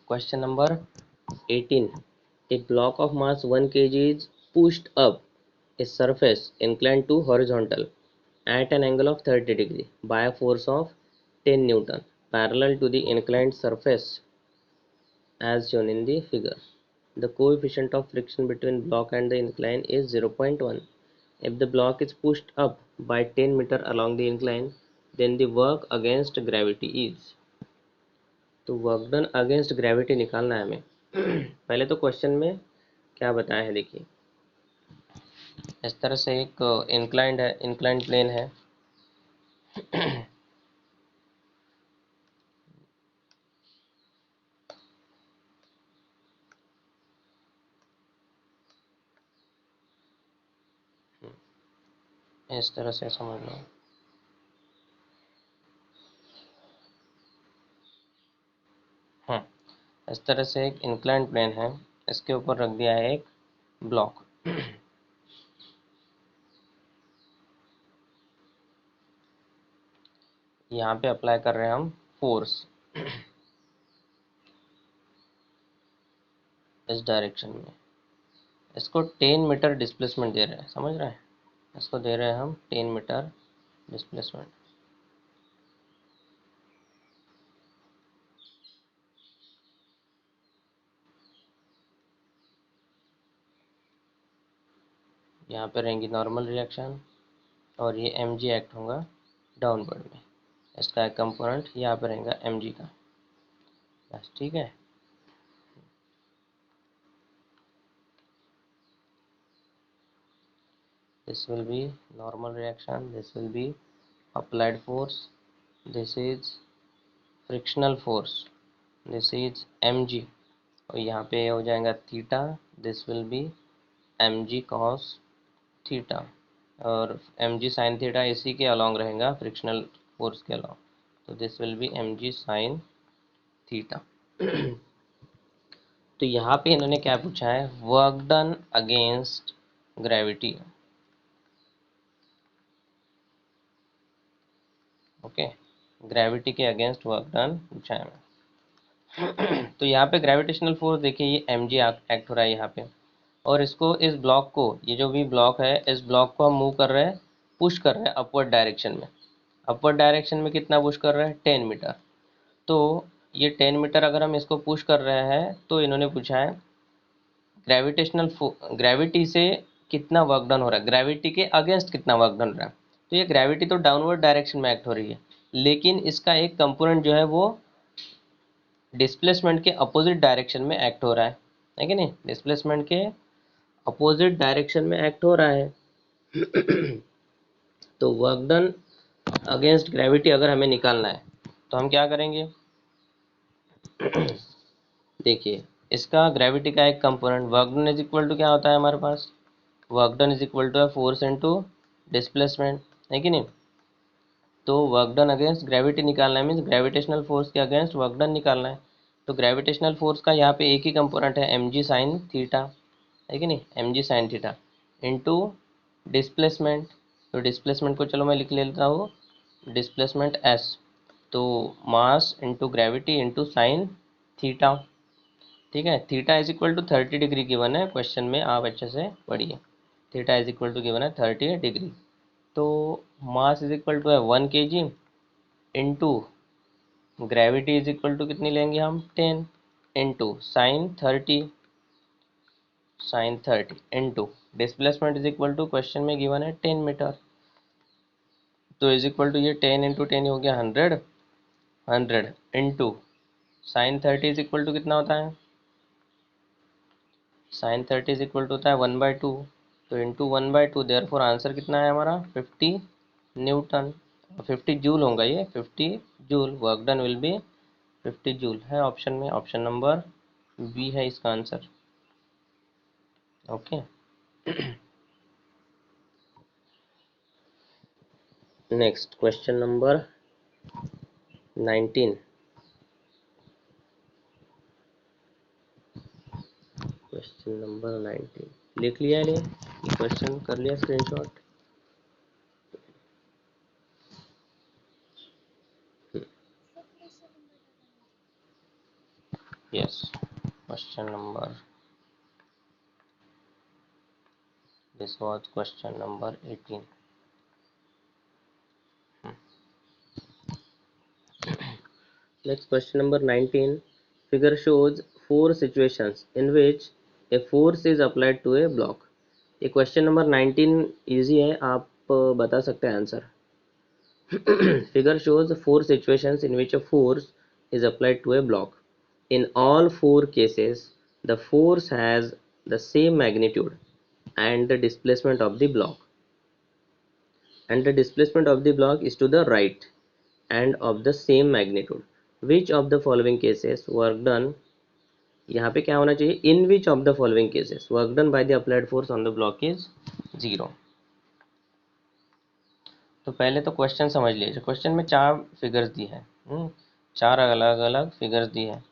Question number 18. A block of mass 1 kg is pushed up a surface inclined to horizontal at an angle of 30 degree by a force of 10 Newton parallel to the inclined surface as shown in the figure. The coefficient of friction between block and the incline is 0.1. If the block is pushed up by 10 meter along the incline, then the work against gravity is. तो work done against gravity निकालना है हमें। पहले तो question में क्या बताया है देखिए, इस तरह से एक इंक्लाइंड है, इंक्लाइंड प्लेन है। इस तरह से समझ लो, इस तरह से एक इंक्लाइंड प्लेन है, इसके ऊपर रख दिया है एक ब्लॉक। यहाँ पे अप्लाई कर रहे हैं हम फोर्स इस डायरेक्शन में। इसको 10 मीटर डिस्प्लेसमेंट दे रहे हैं, समझ रहे हैं, इसको दे रहे हैं हम 10 मीटर डिस्प्लेसमेंट। यहाँ पे रहेंगी नॉर्मल रिएक्शन और ये mg एक्ट होगा डाउनवर्ड में। इसका एक कंपोनेंट यहाँ पे रहेगा mg का, बस ठीक है। This will be normal reaction, this will be applied force, this is frictional force, this is mg और यहाँ पे हो जाएगा theta, this will be mg cos theta और mg sin थीटा इसी के अलॉन्ग रहेगा, फ्रिक्शनल फोर्स के अलॉन्ग, तो this will be mg sin theta. तो यहाँ पे इन्होंने क्या पूछा है, work done against gravity. Okay, gravity के अगेंस्ट वर्क डन पूछा है। तो यहाँ पे ग्रेविटेशनल फोर्स देखिए, ये mg एक्ट हो रहा है यहाँ पे, और इसको, इस ब्लॉक को, ये जो भी ब्लॉक है, इस ब्लॉक को हम मूव कर रहे हैं, पुश कर रहे हैं अपवर्ड डायरेक्शन में। अपवर्ड डायरेक्शन में कितना पुश कर रहे हैं, 10 मीटर। तो ये 10 मीटर अगर हम इसको पुश कर रहे हैं, तो इन्होंने पूछा है ग्रेविटी से कितना वर्क डन हो रहा है, ग्रेविटी के अगेंस्ट कितना वर्क डन हो रहा है। तो ये ग्रेविटी तो डाउनवर्ड डायरेक्शन में एक्ट हो रही है, लेकिन इसका एक कंपोनेंट जो है वो डिस्प्लेसमेंट के अपोजिट डायरेक्शन में एक्ट हो रहा है कि नहीं, डिस्प्लेसमेंट के अपोजिट डायरेक्शन में एक्ट हो रहा है। तो वर्क डन अगेंस्ट ग्रेविटी अगर हमें निकालना है तो हम क्या करेंगे, देखिए इसका ग्रेविटी का एक component work done is equal to क्या होता है हमारे पास, work done is equal to force into displacement, है कि नहीं। तो वर्क डन अगेंस्ट ग्रेविटी निकालना है, मीन्स ग्रेविटेशनल फोर्स के अगेंस्ट वर्क डन निकालना है। तो ग्रेविटेशनल फोर्स का यहाँ पे एक ही कंपोनेंट है, mg साइन थीटा, है कि नहीं, mg sine theta into displacement. तो डिस्प्लेसमेंट को चलो मैं लिख लेता हूँ, डिस्प्लेसमेंट s, तो mass into gravity into sine theta, ठीक है। Theta is equal to 30 degree given है क्वेश्चन में, आप अच्छे से पढ़िए। Theta is equal to given है 30 डिग्री। तो मास इज इक्वल टू है 1 kg into gravity is equal to कितनी लेंगे हम, 10 into sine 30 into displacement is equal to, question में गिवन है 10 मीटर, तो इज इक्वल टू ये 10 इंटू 10 हो गया 100, 100 into sine 30 is equal to कितना होता है, साइन 30 इज इक्वल टू होता है 1/2, तो इंटू 1/2, देयरफॉर आंसर कितना है हमारा 50 न्यूटन, 50 जूल होगा, ये 50 joule, work done will B 50 joule है ऑप्शन में, ऑप्शन नंबर बी है इसका answer. Okay, next question number 19। Question number 19 लिख लिया है, ये क्वेश्चन कर लिया screenshot. Yes, question number, this was question number 18. Next, question number 19. Figure shows four situations in which a force is applied to a block. ये question number 19 easy है, आप बता सकते हैं answer. Figure shows four situations in which a force is applied to a block. In all four cases, the force has the same magnitude and the displacement of the block. And the displacement of the block is to the right and of the same magnitude. Which of the following cases work done, यहाँ पे क्या होना चाहिए, in which of the following cases work done by the applied force on the block is 0. तो पहले तो question समझ लीजिए. क्वेश्चन में चार फिगर्स दी है, चार अलग अलग फिगर्स दी है.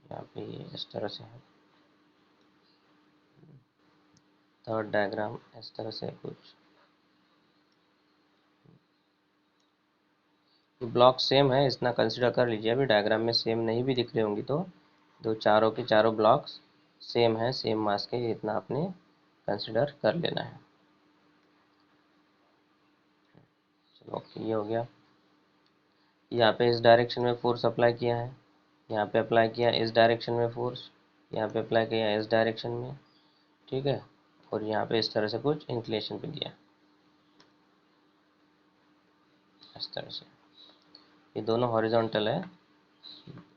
यहाँ पे ये इस तरह से है, थर्ड डायग्राम इस तरह से कुछ. ब्लॉक सेम है, इतना कंसिडर कर लीजिए. अभी डायग्राम में सेम नहीं भी दिख रहे होंगी तो दो चारों के चारों ब्लॉक्स सेम है, सेम मास के, इतना आपने कंसिडर कर लेना है. चलो ओके, ये हो गया. यहाँ पे इस डायरेक्शन में फोर्स अप्लाई किया है, यहाँ पे अप्लाई किया इस डायरेक्शन में फोर्स, यहाँ पे अप्लाई किया इस डायरेक्शन में, ठीक है. और यहाँ पे इस तरह से कुछ इंक्लिनेशन पे दिया, इस तरह से. ये दोनों हॉरिजॉन्टल है,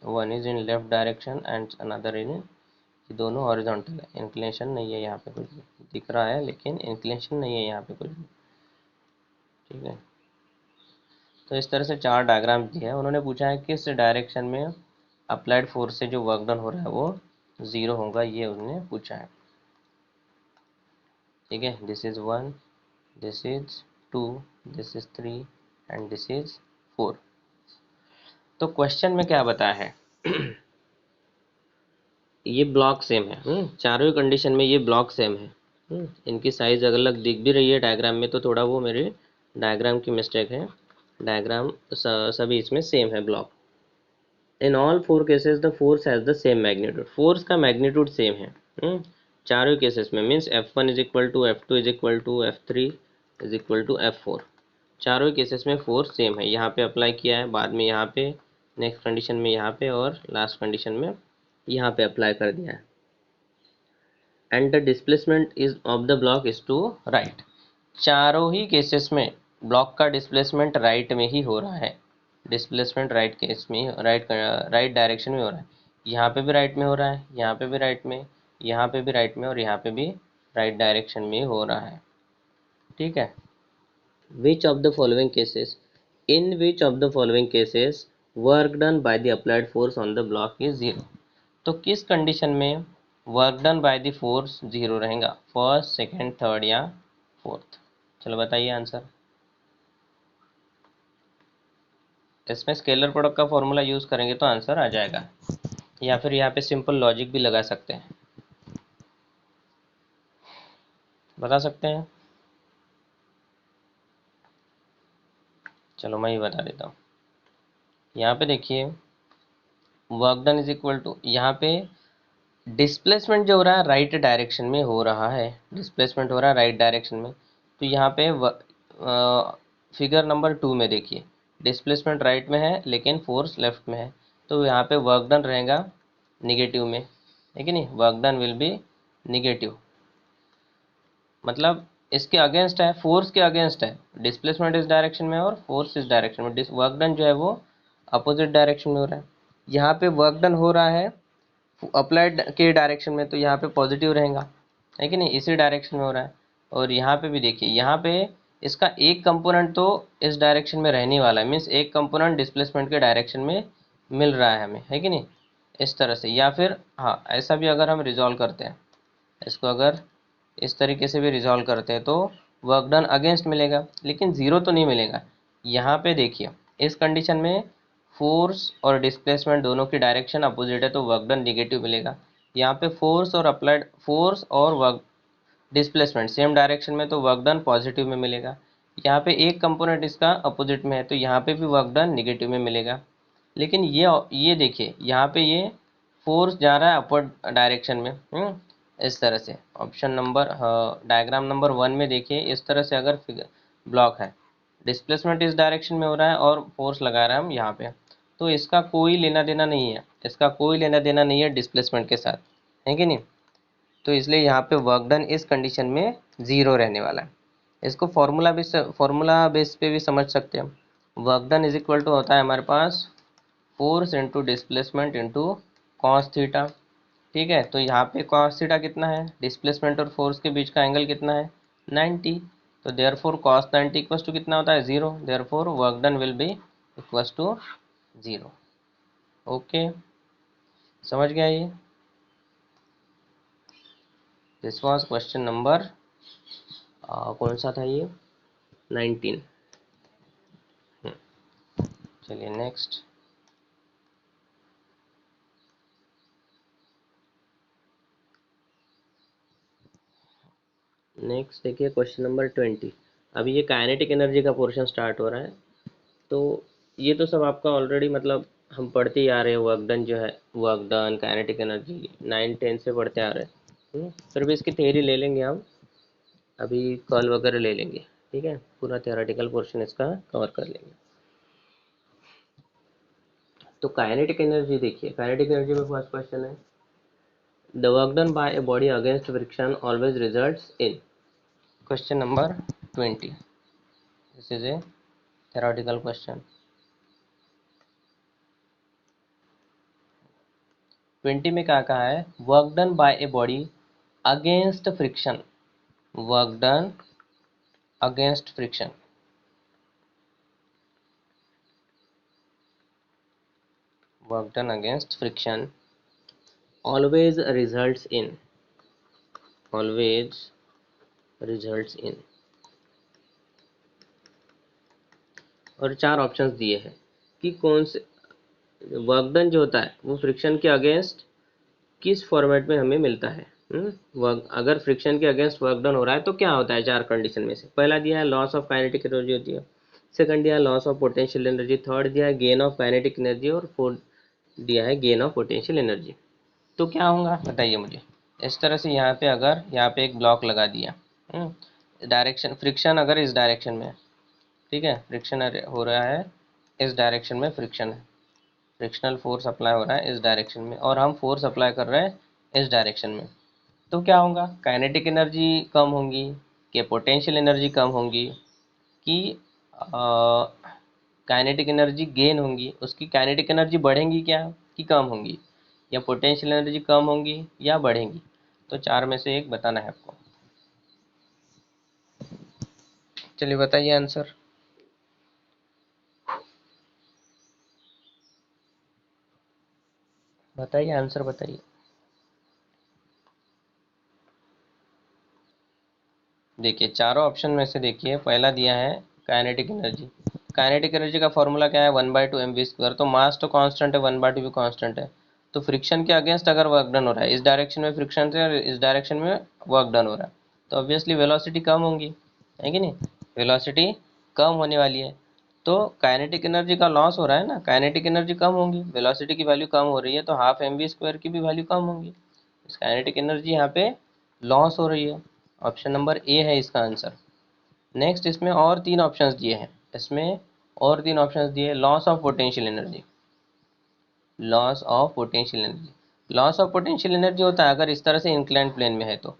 one is in left direction and another in, ये दोनों हॉरिजॉन्टल है. इंक्लिनेशन नहीं है यहाँ पे कुछ भी, दिख रहा है लेकिन इंक्लिनेशन नहीं है यहाँ पे कुछ भी, ठीक है. तो इस तरह से चार डायग्राम दिए हैं. उन्होंने पूछा है किस डायरेक्शन में अप्लाइड फोर्स से जो वर्क डन हो रहा है वो 0 होगा, ये उन्होंने पूछा है, ठीक है. This is 1, this is 2, this is 3 and this is 4. तो क्वेश्चन में क्या बताया है, ये ब्लॉक सेम है, चारों कंडीशन में ये ब्लॉक सेम है. इनकी साइज अलग अलग दिख भी रही है डायग्राम में, तो थोड़ा वो मेरे डायग्राम की मिस्टेक है. डायग्राम सभी इसमें सेम है block. In all four cases the force has the same magnitude. Force का मैग्नीट्यूड सेम है चारों केसेस में. Means F1 is equal to F2 is equal to F3 is equal to F4. चारों cases में force same है. यहाँ पे apply किया है, बाद में यहाँ पे, नेक्स्ट कंडीशन में यहाँ पे, और लास्ट कंडीशन में यहाँ पे अप्लाई कर दिया है. And the displacement is of the block is to right. चारों ही केसेस में ब्लॉक का डिस्प्लेसमेंट राइट में ही हो रहा है. डिस्प्लेसमेंट राइट केस में, राइट डायरेक्शन में हो रहा है. यहाँ पे भी राइट में हो रहा है, यहाँ पे भी राइट में, यहाँ पे भी राइट में, और यहाँ पे भी राइट डायरेक्शन में हो रहा है, ठीक है. Which of the following cases, in which of the following cases work done by the applied force on the block is 0. तो किस कंडीशन में work done by the force 0 रहेगा, फर्स्ट, सेकेंड, थर्ड या फोर्थ. चलो बताइए answer. इसमें scalar product का formula use करेंगे तो आंसर आ जाएगा, या फिर यहाँ पे सिंपल लॉजिक भी लगा सकते हैं, बता सकते हैं. चलो मैं ही बता देता हूँ. यहाँ पे देखिए, work done is equal to, यहाँ पे डिस्प्लेसमेंट जो हो रहा है राइट डायरेक्शन में हो रहा है, डिस्प्लेसमेंट हो रहा है राइट डायरेक्शन में. तो यहाँ पे फिगर नंबर 2 में देखिए, डिस्प्लेसमेंट राइट में है लेकिन फोर्स लेफ्ट में है, तो यहाँ पे वर्क डन रहेगा निगेटिव में, है कि नहीं. Work done will B negative, मतलब इसके अगेंस्ट है, फोर्स के अगेंस्ट है. डिस्प्लेसमेंट इस डायरेक्शन में और फोर्स इस डायरेक्शन में. वर्क डन जो है वो अपोजिट डायरेक्शन में हो रहा है. यहाँ पे वर्क डन हो रहा है अप्लाइड के डायरेक्शन में, तो यहाँ पे पॉजिटिव रहेगा, है कि नहीं, इसी डायरेक्शन में हो रहा है. और यहाँ पे भी देखिए, यहाँ पे इसका एक कंपोनेंट तो इस डायरेक्शन में रहने वाला है, मीन्स एक कंपोनेंट डिस्प्लेसमेंट के डायरेक्शन में मिल रहा है हमें, है कि नहीं, इस तरह से. या फिर हाँ, ऐसा भी अगर हम रिजॉल्व करते हैं इसको, अगर इस तरीके से भी रिजॉल्व करते हैं तो वर्क डन अगेंस्ट मिलेगा, लेकिन 0 तो नहीं मिलेगा. यहाँ पे देखिए, इस कंडीशन में फोर्स और डिस्प्लेसमेंट दोनों की डायरेक्शन अपोजिट है, तो वर्क डन निगेटिव मिलेगा. यहाँ पे फोर्स और अप्लाइड फोर्स और वर्क डिस्प्लेसमेंट सेम डायरेक्शन में, तो वर्क डन पॉजिटिव में मिलेगा। यहाँ पे एक कंपोनेंट इसका अपोजिट में है, तो यहाँ पे भी वर्क डन निगेटिव में मिलेगा। लेकिन ये देखिए यहाँ पे ये फोर्स जा रहा है अपवर्ड डायरेक्शन में, इस तरह से। ऑप्शन नंबर डायग्राम नंबर 1 में देखिए, इस तरह से अगर ब्लॉक है, डिस्प्लेसमेंट इस डायरेक्शन में हो रहा है और फोर्स लगा रहे हैं हम यहाँ पे, तो इसका कोई लेना देना नहीं है, इसका कोई लेना देना नहीं है डिस्प्लेसमेंट के साथ, है कि नहीं। तो इसलिए यहाँ पे वर्क डन इस कंडीशन में ज़ीरो रहने वाला है। इसको फॉर्मूला बेस पे भी समझ सकते हैं हम। Work done is equal to होता है हमारे पास force into displacement into cos theta. ठीक है, तो यहाँ पे कॉस थीटा कितना है, डिस्प्लेसमेंट और फोर्स के बीच का एंगल कितना है, 90। तो therefore cos 90 equals to कितना होता है, 0। Therefore work done will be equals to 0। Okay, समझ गया ये। दिस वॉज क्वेश्चन नंबर कौन सा था ये, 19। चलिए नेक्स्ट। नेक्स्ट देखिए क्वेश्चन नंबर 20। अभी ये काइनेटिक एनर्जी का पोर्शन स्टार्ट हो रहा है। तो ये तो सब आपका ऑलरेडी मतलब हम पढ़ते ही आ रहे हैं, वर्क डन जो है, वर्क डन काइनेटिक एनर्जी 9-10 से पढ़ते आ रहे हैं। फिर भी इसकी थ्योरी ले लेंगे हम, अभी कल वगैरह ले लेंगे। ठीक है, पूरा थियोरेटिकल पोर्शन इसका कवर कर लेंगे। तो काइनेटिक एनर्जी देखिए, काइनेटिक एनर्जी में फर्स्ट क्वेश्चन है, the work done bye a body against friction always results in. Question number 20, this is a theoretical question। 20 में क्या कहा है, work done bye a body against friction, work done against friction, work done against friction always results in, always results in. और 4 options दिए हैं कि कौन से वर्क डन जो होता है वो फ्रिक्शन के अगेंस्ट किस फॉर्मेट में हमें मिलता है। वर्क अगर फ्रिक्शन के अगेंस्ट वर्क डन हो रहा है तो क्या होता है, 4 कंडीशन में से। पहला दिया है लॉस ऑफ काइनेटिक एनर्जी होती है, सेकंड दिया है loss of potential energy, third दिया है गेन ऑफ काइनेटिक एनर्जी और फोर्थ दिया है गेन ऑफ पोटेंशियल एनर्जी। तो क्या होगा बताइए मुझे। इस तरह से यहाँ पे अगर यहाँ पे एक ब्लॉक लगा दिया, डायरेक्शन फ्रिक्शन अगर इस डायरेक्शन में है, ठीक है, फ्रिक्शन हो रहा है इस डायरेक्शन में, फ्रिक्शन है, फ्रिक्शनल फोर्स अप्लाई हो रहा है इस डायरेक्शन में और हम फोर्स अप्लाई कर रहे हैं इस डायरेक्शन में। तो क्या होगा, काइनेटिक एनर्जी कम होंगी कि पोटेंशियल एनर्जी कम होंगी कि काइनेटिक एनर्जी गेन होंगी, उसकी काइनेटिक एनर्जी बढ़ेंगी क्या कि कम होंगी, या पोटेंशियल एनर्जी कम होंगी या बढ़ेंगी। तो 4 में से एक बताना है आपको। चलिए बताइए आंसर। बताइए आंसर बताइए। देखिए चारों ऑप्शन में से देखिए, पहला दिया है काइनेटिक एनर्जी। काइनेटिक एनर्जी का फॉर्मूला क्या है, 1/2 mv²। तो मास तो कांस्टेंट है, 1/2 भी कांस्टेंट है। तो फ्रिक्शन के अगेंस्ट अगर वर्क डन हो रहा है, इस डायरेक्शन में फ्रिक्शन से और इस डायरेक्शन में वर्क डन हो रहा है, तो ऑब्वियसली वेलोसिटी कम होंगी, है कि नहीं, वेलोसिटी कम होने वाली है। तो काइनेटिक एनर्जी का लॉस हो रहा है ना, काइनेटिक एनर्जी कम होंगी, वेलोसिटी की वैल्यू कम हो रही है, तो 1/2 mv² की भी वैल्यू कम होंगी। काइनेटिक एनर्जी यहाँ पे लॉस हो रही है। ऑप्शन नंबर ए है इसका आंसर। नेक्स्ट इसमें और 3 ऑप्शंस दिए हैं, इसमें और 3 ऑप्शंस दिए, loss of potential energy, loss of potential energy. Loss of potential energy होता है अगर इस तरह से इंक्लाइंड प्लेन में है तो,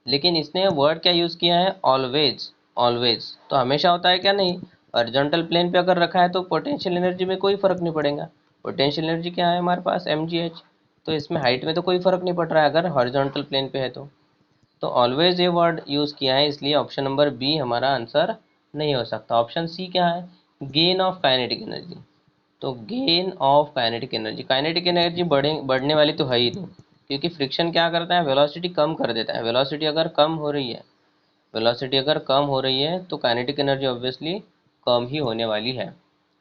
लेकिन इसने वर्ड क्या यूज़ किया है, ऑलवेज। ऑलवेज तो हमेशा होता है क्या, नहीं। हॉरिजॉन्टल प्लेन पे अगर रखा है तो पोटेंशियल एनर्जी में कोई फर्क नहीं पड़ेगा। पोटेंशियल एनर्जी क्या है हमारे पास, mgh। तो इसमें हाइट में तो कोई फर्क नहीं पड़ रहा है अगर हॉरिजॉन्टल प्लेन पे है तो ऑलवेज ये वर्ड यूज़ किया है, इसलिए ऑप्शन नंबर बी हमारा आंसर नहीं हो सकता। ऑप्शन सी क्या है, गेन ऑफ काइनेटिक एनर्जी। तो gain of kinetic energy, kinetic energy बढ़ने वाली तो है ही नहीं, क्योंकि फ्रिक्शन क्या करता है, वेलोसिटी कम कर देता है। वेलोसिटी अगर कम हो रही है, वेलोसिटी अगर कम हो रही है तो काइनेटिक एनर्जी ऑब्वियसली कम ही होने वाली है।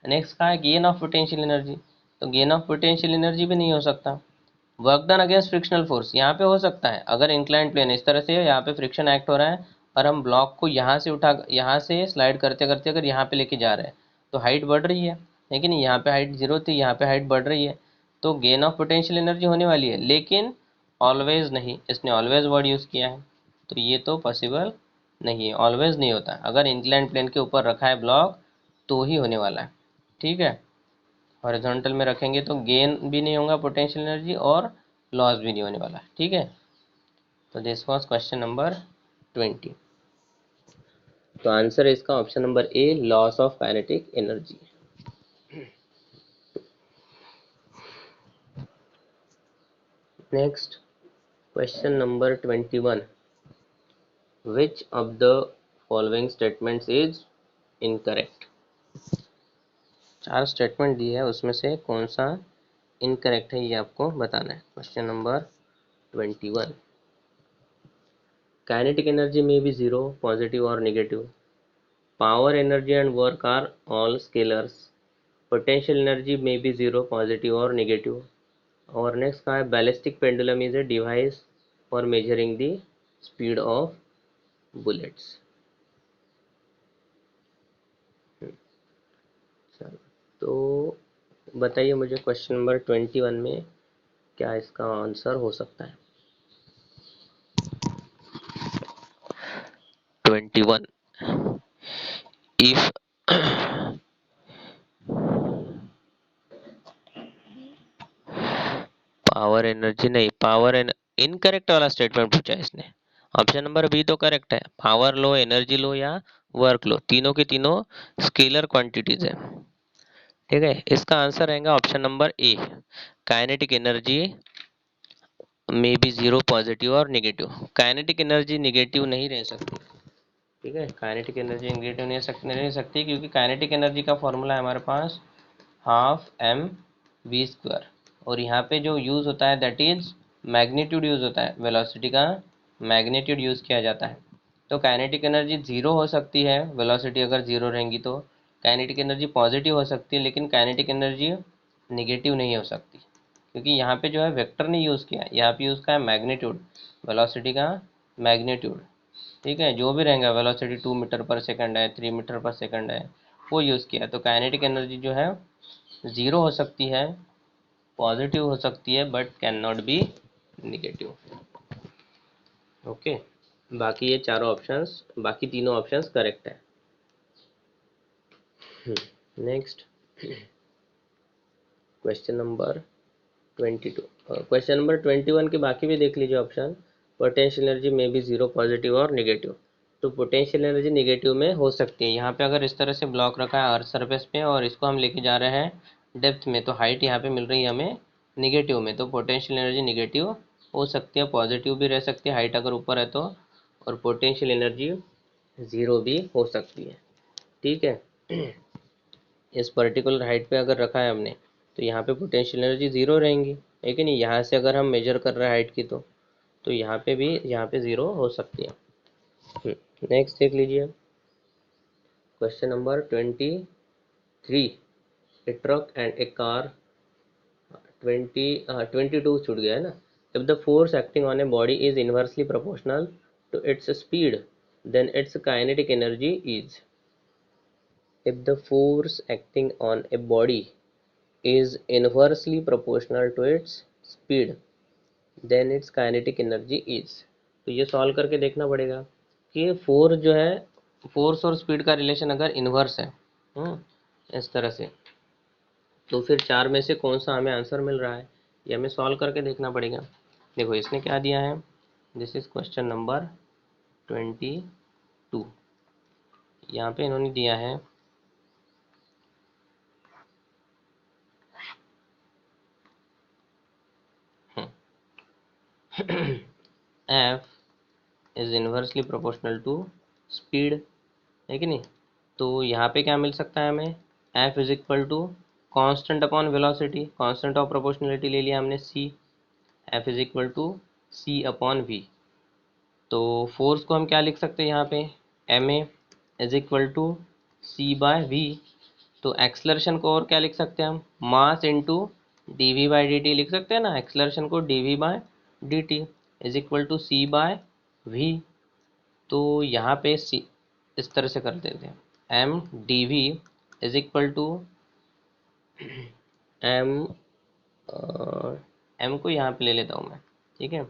नेक्स्ट कहा है गेन ऑफ पोटेंशियल एनर्जी। तो गेन ऑफ पोटेंशियल एनर्जी भी नहीं हो सकता, work done against frictional force, यहाँ पे हो सकता है अगर इंक्लाइंड प्लेन इस तरह से यहाँ पे फ्रिक्शन एक्ट हो रहा है और हम ब्लॉक को यहाँ से स्लाइड करते करते अगर यहाँ पे लेके जा रहे हैं तो हाइट बढ़ रही है, लेकिन यहाँ पे हाइट 0 थी, यहाँ पे हाइट बढ़ रही है, तो गेन ऑफ पोटेंशियल एनर्जी होने वाली है, लेकिन ऑलवेज नहीं। इसने ऑलवेज वर्ड यूज़ किया है, तो ये तो पॉसिबल नहीं है, ऑलवेज नहीं होता। अगर इंक्लाइंड प्लेन के ऊपर रखा है ब्लॉक तो ही होने वाला है, ठीक है। हॉरिजॉन्टल में रखेंगे तो गेन भी नहीं होगा पोटेंशियल एनर्जी और लॉस भी नहीं होने वाला, ठीक है। तो दिस वाज क्वेश्चन नंबर 20। तो आंसर है इसका option number A, loss of kinetic energy. Next question number 21, which of the following statements is incorrect. 4 statement दिए है, उसमें से कौन सा इनकरेक्ट है ये आपको बताना है। क्वेश्चन नंबर 21, काइनेटिक एनर्जी में भी 0, पॉजिटिव और नेगेटिव। Power energy and work are all scalars. Potential energy में भी 0, पॉजिटिव और नेगेटिव। और नेक्स्ट का है ballistic pendulum is a device for measuring the speed of bullets. चलो, तो बताइए मुझे क्वेश्चन नंबर 21 में क्या इसका आंसर हो सकता है। 21, इफ पावर एनर्जी नहीं, इनकरेक्ट वाला स्टेटमेंट पूछा है इसने। ऑप्शन नंबर बी तो करेक्ट है, पावर लो, एनर्जी लो या वर्क लो, तीनों के तीनों स्केलर क्वांटिटीज है, ठीक है। इसका आंसर रहेगा option number A, kinetic energy में भी 0, पॉजिटिव और नेगेटिव। काइनेटिक एनर्जी नेगेटिव नहीं रह सकती, ठीक है। काइनेटिक एनर्जी नेगेटिव नहीं रह सकती क्योंकि काइनेटिक एनर्जी का फॉर्मूला है हमारे पास हाफ एम वी स्क्वायर, और यहाँ पे जो यूज़ होता है दैट इज मैग्नीट्यूड यूज़ होता है, वेलोसिटी का मैग्नीट्यूड यूज़ किया जाता है। तो काइनेटिक एनर्जी 0 हो सकती है, वेलोसिटी अगर 0 रहेंगी तो काइनेटिक एनर्जी पॉजिटिव हो सकती है, लेकिन काइनेटिक एनर्जी निगेटिव नहीं हो सकती क्योंकि यहाँ पे जो है वेक्टर नहीं यूज़ किया, यहाँ पे यूज़ किया है मैग्नीट्यूड, वेलोसिटी का मैग्नीट्यूड, ठीक है। जो भी रहेगा वेलोसिटी 2 मीटर पर सेकंड है, 3 मीटर पर सेकंड है, वो यूज़ किया। तो काइनेटिक एनर्जी जो है 0 हो सकती है, पॉजिटिव हो सकती है, but can not be negative, okay. बाकी ये चारों ऑप्शंस, बाकी तीनों ऑप्शंस करेक्ट है। Next question number 22, question number 21 के बाकी भी देख लीजिए ऑप्शन। पोटेंशियल एनर्जी में भी 0, पॉजिटिव और निगेटिव। तो पोटेंशियल एनर्जी निगेटिव में हो सकती है। यहाँ पे अगर इस तरह से ब्लॉक रखा है अर्थ सरफेस पे और इसको हम लेके जा रहे हैं डेप्थ में, तो हाइट यहाँ पे मिल रही है हमें निगेटिव में, तो पोटेंशियल एनर्जी निगेटिव हो सकती है, पॉजिटिव भी रह सकती है हाइट अगर ऊपर है तो, और पोटेंशियल एनर्जी 0 भी हो सकती है, ठीक है। इस पर्टिकुलर हाइट पे अगर रखा है हमने तो यहाँ पे पोटेंशियल एनर्जी 0 रहेंगी, है कि नहीं। यहाँ से अगर हम मेजर कर रहे हैं हाइट की तो यहाँ पे भी 0 हो सकती है। नेक्स्ट देख लीजिए question number 23, a truck and a car 22 छूट गया है ना। If the force acting on a body is inversely proportional to its speed then its kinetic energy is. If the force acting on a body is inversely proportional to its speed, then its kinetic energy is। तो ये solve करके देखना पड़ेगा कि force जो है, force और speed का रिलेशन अगर इन्वर्स है, इस तरह से, तो फिर 4 में से कौन सा हमें आंसर मिल रहा है, ये हमें सॉल्व करके देखना पड़ेगा। देखो इसने क्या दिया है, दिस इज क्वेश्चन नंबर 22। यहाँ पे इन्होंने दिया है F is inversely proportional to speed, है कि नहीं। तो यहाँ पे क्या मिल सकता है हमें, F is equal to constant upon velocity, constant of proportionality ले लिया हमने C, F is equal to C upon V. तो फोर्स को हम क्या लिख सकते हैं यहाँ पे, M A is equal to C by V. तो एक्सलरेशन को और क्या लिख सकते हैं हम, mass into D V by D T लिख सकते हैं ना, एक्सलरेशन को D V by D T is equal to C by V. तो यहाँ पे सी इस तरह से कर देते हैं, M D V is equal to M, M को यहाँ पे ले लेता हूँ मैं, ठीक है।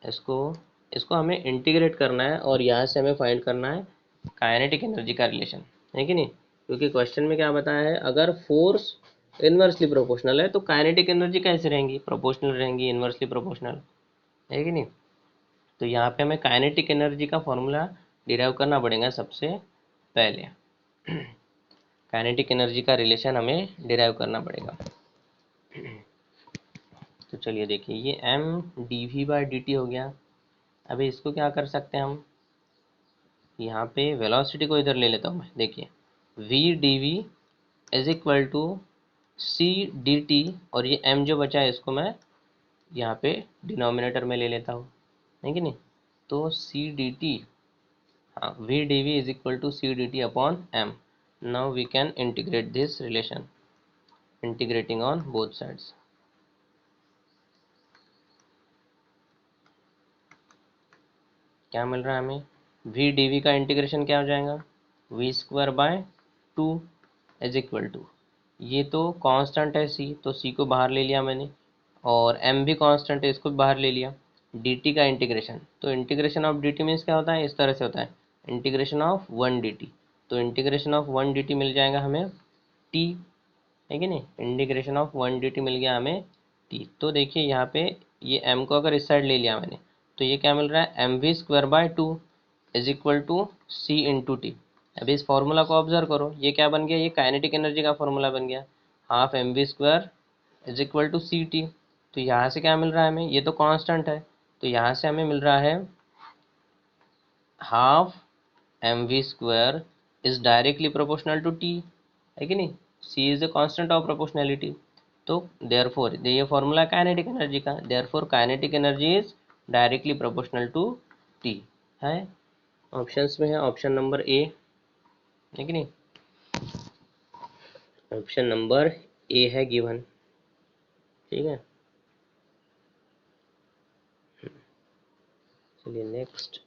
इसको इसको हमें इंटीग्रेट करना है और यहाँ से हमें फाइंड करना है काइनेटिक एनर्जी का रिलेशन, है कि नहीं। क्योंकि क्वेश्चन में क्या बताया है, अगर फोर्स इन्वर्सली प्रोपोर्शनल है तो काइनेटिक एनर्जी कैसे रहेंगी, प्रोपोर्शनल रहेंगी, इन्वर्सली प्रोपोर्शनल, है कि नहीं। तो यहाँ पे हमें काइनेटिक एनर्जी का फॉर्मूला डिराइव करना पड़ेगा सबसे पहले। काइनेटिक एनर्जी का रिलेशन हमें डिराइव करना पड़ेगा। तो चलिए देखिए, ये M D V by D T हो गया। अभी इसको क्या कर सकते हैं हम, यहाँ पे वेलोसिटी को इधर ले लेता हूँ मैं। देखिए V D V is equal to C D T, और ये एम जो बचा है इसको मैं यहाँ पे डिनोमिनेटर में ले लेता हूँ, है कि नहीं। तो सी डी टी, हाँ, V D V is equal to C D T upon M. Now we can integrate this relation, integrating on both sides. क्या मिल रहा है हमें, वी डी वी का इंटीग्रेशन क्या हो जाएगा, V square by two is equal to, ये तो कांस्टेंट है सी, तो सी को बाहर ले लिया मैंने, और एम भी कांस्टेंट है, इसको भी बाहर ले लिया। डी टी का इंटीग्रेशन, तो integration of D T means क्या होता है, इस तरह से होता है, integration of one D T. तो integration of one D T मिल जाएगा हमें टी, है कि नहीं। Integration of one D T मिल गया हमें टी। तो देखिए यहाँ पे ये m को अगर इस साइड ले लिया मैंने, तो ये क्या मिल रहा है, M V square by two is equal to C into T. अभी इस फॉर्मूला को ऑब्जर्व करो, ये क्या बन गया, ये काइनेटिक एनर्जी का फॉर्मूला बन गया, half M V square is equal to C T. तो यहाँ से क्या मिल रहा है हमें, ये तो कांस्टेंट है, तो यहाँ से हमें मिल रहा है half M V square is directly proportional to T, है कि नहीं। C is the constant of proportionality. तो देयरफॉर ये फॉर्मूला काइनेटिक एनर्जी का, therefore kinetic energy is directly proportional to T है। ऑप्शंस में है ऑप्शन नंबर ए, है कि नहीं, ऑप्शन नंबर ए है गिवन, ठीक है। चलिए नेक्स्ट,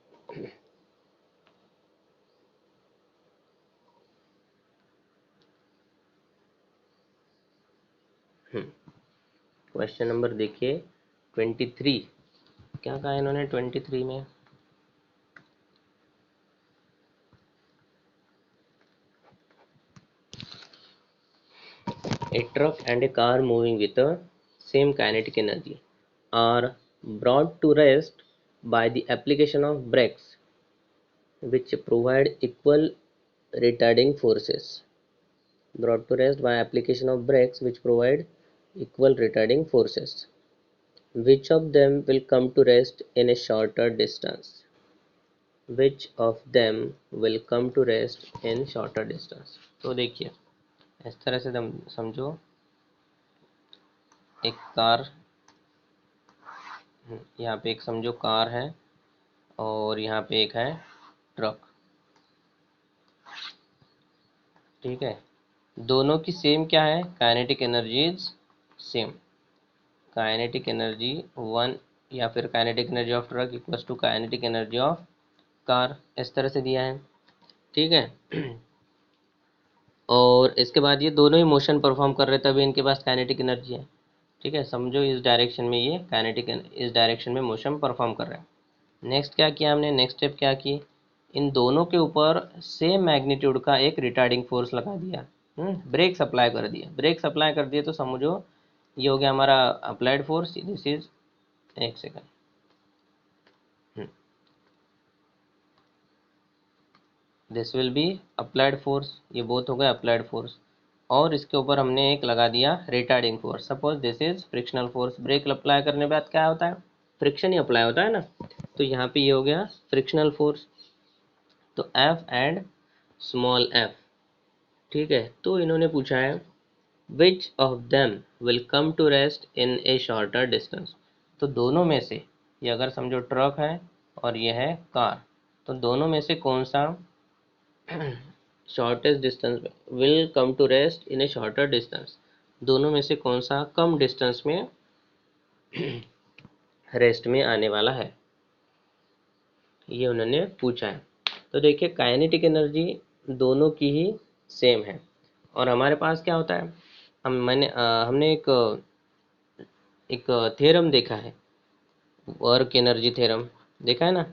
क्वेश्चन नंबर देखिए 23। क्या कहा इन्होंने 23 में, a truck and a car moving with the same kinetic energy are brought to rest by the application of brakes which provide equal retarding forces. Brought to rest by application of brakes which provide equal retarding forces. Which of them will come to rest in a shorter distance? Which of them will come to rest in shorter distance? तो देखिए इस तरह से समझो, एक car, यहाँ पे एक समझो कार है और यहाँ पे एक है ट्रक, ठीक है। दोनों की सेम क्या है, kinetic energies same. Kinetic energy one, या फिर kinetic energy of truck equals to kinetic energy of car, इस तरह से दिया है, ठीक है। और इसके बाद ये दोनों ही मोशन परफॉर्म कर रहे हैं, तभी इनके पास काइनेटिक एनर्जी है, ठीक है। समझो इस डायरेक्शन में ये काइनेटिक, इस डायरेक्शन में मोशन परफॉर्म कर रहे हैं। नेक्स्ट क्या किया हमने, नेक्स्ट स्टेप क्या की, इन दोनों के ऊपर सेम मैग्नीट्यूड का एक रिटार्डिंग फोर्स लगा दिया, ब्रेक सप्लाई कर दिया। ब्रेक सप्लाई कर दिए तो समझो ये हो गया हमारा अप्लाइड फोर्स, दिस इज, एक second, this will be applied force, ये बोथ हो गए अप्लाइड फोर्स। और इसके ऊपर हमने एक लगा दिया retarding force, suppose this is frictional force. Break apply करने के बाद क्या होता है, फ्रिक्शन ही अप्लाई होता है ना, तो यहाँ पे ये हो गया फ्रिक्शनल फोर्स, तो एफ एंड स्मॉल एफ, ठीक है। तो इन्होंने पूछा है which of them will come to rest in a shorter distance. तो दोनों में से, ये अगर समझो ट्रक है और ये है कार, तो दोनों में से कौन सा shortest distance will come to rest in a shorter distance. दोनों में से कौन सा कम डिस्टेंस में रेस्ट में आने वाला है, ये उन्होंने पूछा है। तो देखिए काइनेटिक एनर्जी दोनों की ही सेम है, और हमारे पास क्या होता है, हमने एक थ्योरम देखा है, वर्क एनर्जी थ्योरम देखा है ना।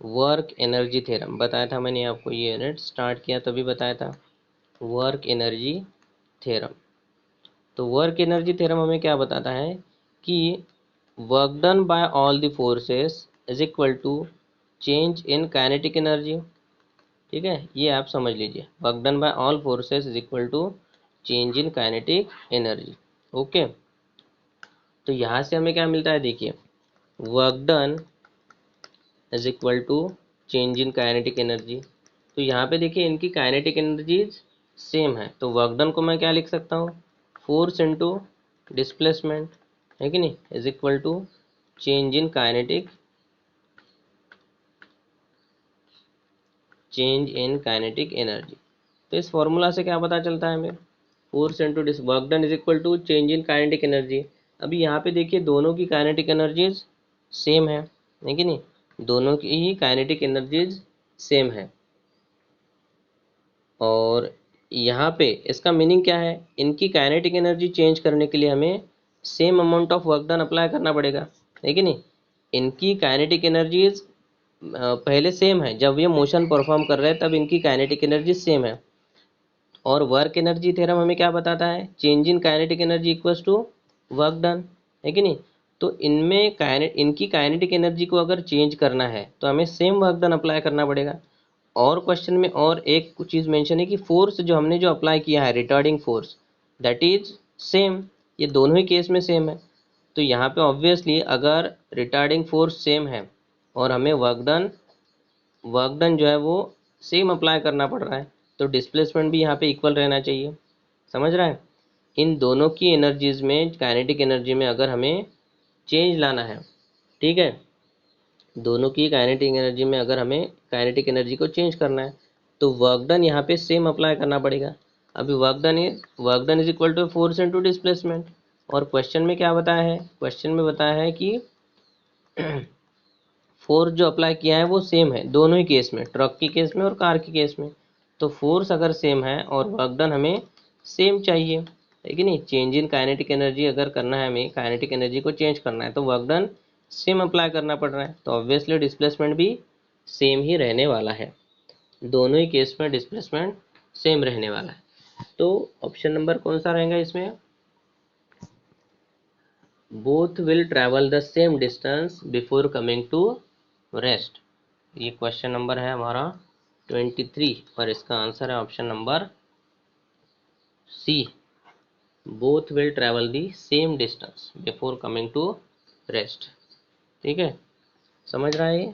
वर्क एनर्जी थ्योरम बताया था मैंने आपको, ये यूनिट स्टार्ट किया तभी बताया था, वर्क एनर्जी थ्योरम। तो वर्क एनर्जी थ्योरम हमें क्या बताता है कि work done by all the forces is equal to change in kinetic energy. ठीक है, ये आप समझ लीजिए, work done by all forces is equal to change in kinetic energy. Okay, तो यहाँ से हमें क्या मिलता है, देखिए work done is equal to change in kinetic energy. तो यहाँ पे देखिए इनकी काइनेटिक एनर्जीज सेम है, तो वर्क डन को मैं क्या लिख सकता हूँ, फोर्स इनटू डिस्प्लेसमेंट, है कि नहीं, is equal to change in kinetic energy. तो इस फॉर्मूला से क्या पता चलता है हमें, force into work done is equal to change in kinetic energy. अभी यहाँ पे देखिए दोनों की काइनेटिक एनर्जीज सेम है कि नहीं, दोनों की ही काइनेटिक एनर्जीज सेम है। और यहाँ पे इसका मीनिंग क्या है, इनकी काइनेटिक एनर्जी चेंज करने के लिए हमें same amount of work done apply करना पड़ेगा, है कि नहीं। इनकी काइनेटिक एनर्जीज पहले सेम है, जब ये मोशन परफॉर्म कर रहे हैं तब इनकी काइनेटिक एनर्जी सेम है। और वर्क एनर्जी थ्योरम हमें क्या बताता है, change in kinetic energy equals to work done, है कि नहीं। तो इनकी काइनेटिक एनर्जी को अगर चेंज करना है तो हमें सेम वर्क डन अप्लाई करना पड़ेगा। और क्वेश्चन में और एक चीज़ मेंशन है कि फोर्स जो हमने जो अप्लाई किया है, retarding force, that is same, ये दोनों ही केस में सेम है। तो यहाँ पे ऑब्वियसली अगर रिटार्डिंग फोर्स सेम है और हमें वर्क डन जो है वो सेम अप्लाई करना पड़ रहा है, तो डिस्प्लेसमेंट भी यहाँ पे इक्वल रहना चाहिए, समझ रहा है। इन दोनों की एनर्जीज में, काइनेटिक एनर्जी में अगर हमें चेंज लाना है, ठीक है, दोनों की काइनेटिक एनर्जी में अगर हमें काइनेटिक एनर्जी को चेंज करना है तो वर्क डन यहाँ पे सेम अप्लाई करना पड़ेगा। अभी work done is equal to force into displacement. और क्वेश्चन में क्या बताया है, क्वेश्चन में बताया है कि फोर्स जो अप्लाई किया है वो सेम है दोनों ही केस में, ट्रक की केस में और कार की केस में। तो फोर्स अगर सेम है और वर्क डन हमें सेम चाहिए, है कि नहीं। चेंज इन काइनेटिक एनर्जी अगर करना है, हमें काइनेटिक एनर्जी को चेंज करना है तो वर्क डन सेम अप्लाई करना पड़ रहा है, तो ऑब्वियसली डिस्प्लेसमेंट भी सेम ही रहने वाला है, दोनों ही केस में डिस्प्लेसमेंट सेम रहने वाला है। तो ऑप्शन नंबर कौन सा रहेगा इसमें, both will travel the same distance before coming to rest. ये क्वेश्चन नंबर है हमारा 23 और इसका आंसर है option number C, both will travel the same distance before coming to rest. ठीक है, समझ रहा है ये।